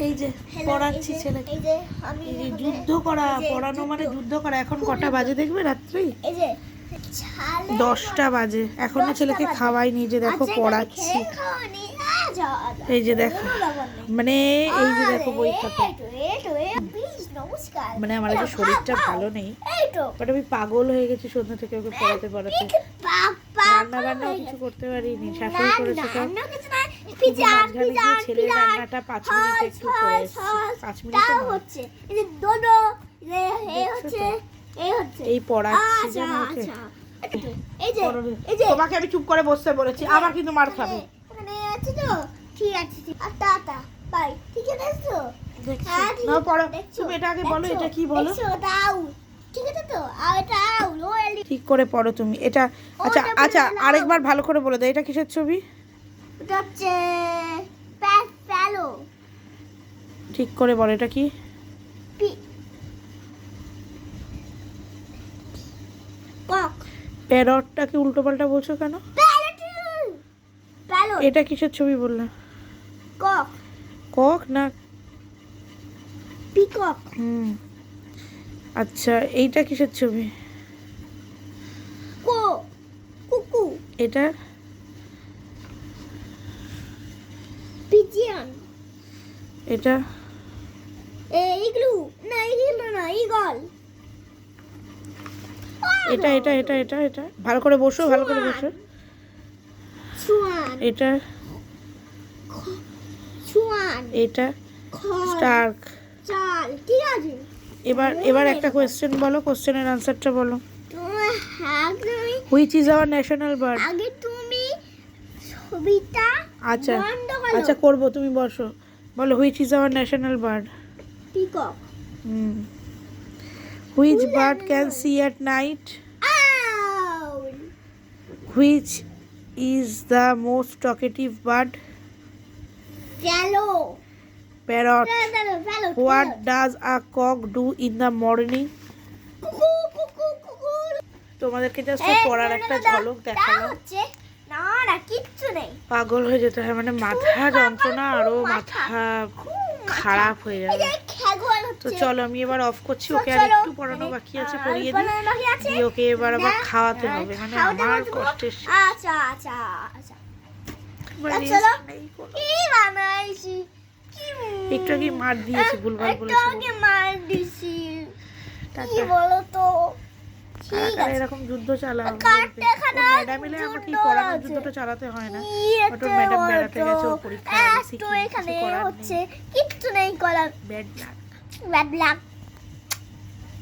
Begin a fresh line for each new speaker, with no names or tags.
এই যে পড়াচ্ছি ছেলেকে।
এই যে আমি
এই যে যুদ্ধ করা, পড়ানো মানে যুদ্ধ করা। এখন কটা বাজে দেখবে রাত্রি?
এই যে
10টা বাজে। এখনো ছেলেকে খাওয়াইনি, যে দেখো পড়াচ্ছি। এই যে দেখো, মানে এই যে দেখো বই খাতা। মানে আমার আজকে শরীরটা ভালো নেই, বাট আমি পাগল হয়ে গেছি সন্ধ্যা থেকে ওকে পড়াতে পড়াতে। রান্না বান্নাও কিছু করতে পারিনি, শাশুড়ি করেছে। তো মাঝখানে গিয়ে ছেলের রান্নাটা 5 মিনিট একটু করে 5 মিনিট হচ্ছে। এই পড়াচ্ছি জানো ওকে। তোমাকে আমি চুপ করে বসতে বলেছি, আবার কিন্তু মার খাবে।
ঠিক আছে, বাই। ঠিক আছে তো?
না পড়ো তুমি, এটা আগে বলো এটা কি বলো।
ঠিক আছে তো? আর এটা
ঠিক করে পড়ো তুমি এটা। আচ্ছা আচ্ছা, আরেকবার ভালো করে বলে দাও, এটা কিসের ছবি?
এটা হচ্ছে প্যালো।
ঠিক করে বলো এটা কি?
কক।
প্যারটটাকে উল্টো পাল্টা বলছো কেন?
প্যালো।
এটা কিসের ছবি বললাম?
কক।
কক না
পিকক।
আচ্ছা এইটা কিসের ছবি?
কুকু।
এটা
পিজিয়ন।
এটা
ইগলু না, ইগলু না, ঈগল।
এটা এটা এটা এটা এটা ভালো করে বসো, ভালো করে বসো।
সুয়ান।
এটা
সুয়ান।
এটা স্টার্ক।
চাল। ঠিক আছে,
এবার একটা কোশ্চেন বলো, কোশ্চেনের আনসারটা বলো। Which is our national bird?
আগে তুমি ছবিটা
আচ্ছা
বন্ধ করো।
আচ্ছা করবো, তুমি বসো। বলো which is our national bird?
Peacock.
Which bird can see at night? Which is the most talkative bird?
চলো।
Parrot. What does a cock do in the morning? তোমাদেরকে জাস্ট পড়ার একটা ঝলক দেখালাম।
না কিচ্ছু নেই।
পাগল হয়ে যেতে হয়, মানে মাথা যন্ত্রণা, আরো মাথা খারাপ হয়ে যাবে। তো চলো আমি এবার অফ করছি, ওকে আর একটু পড়ানো বাকি আছে, পড়িয়ে দিই। ওকে এবার আবার খাওয়াতে হবে, মানে আমার কষ্টের
আচ্ছা আচ্ছা আচ্ছা, চলো। কি বানাইছি?
একটু আগে মার দিয়েছি, ভুলভাল বলেছি।
মার দিছি কি বলো তো?
এরকম যুদ্ধ চালাও। ম্যাডাম এলে আমাকে পড়ানোর যুদ্ধটা চালাতে হয় না। ওর ম্যাডাম বেড়াতে গেছে, ওর পরীক্ষা
এখানে হচ্ছে কিচ্ছু নেই করার।
Bad luck.
Bad luck.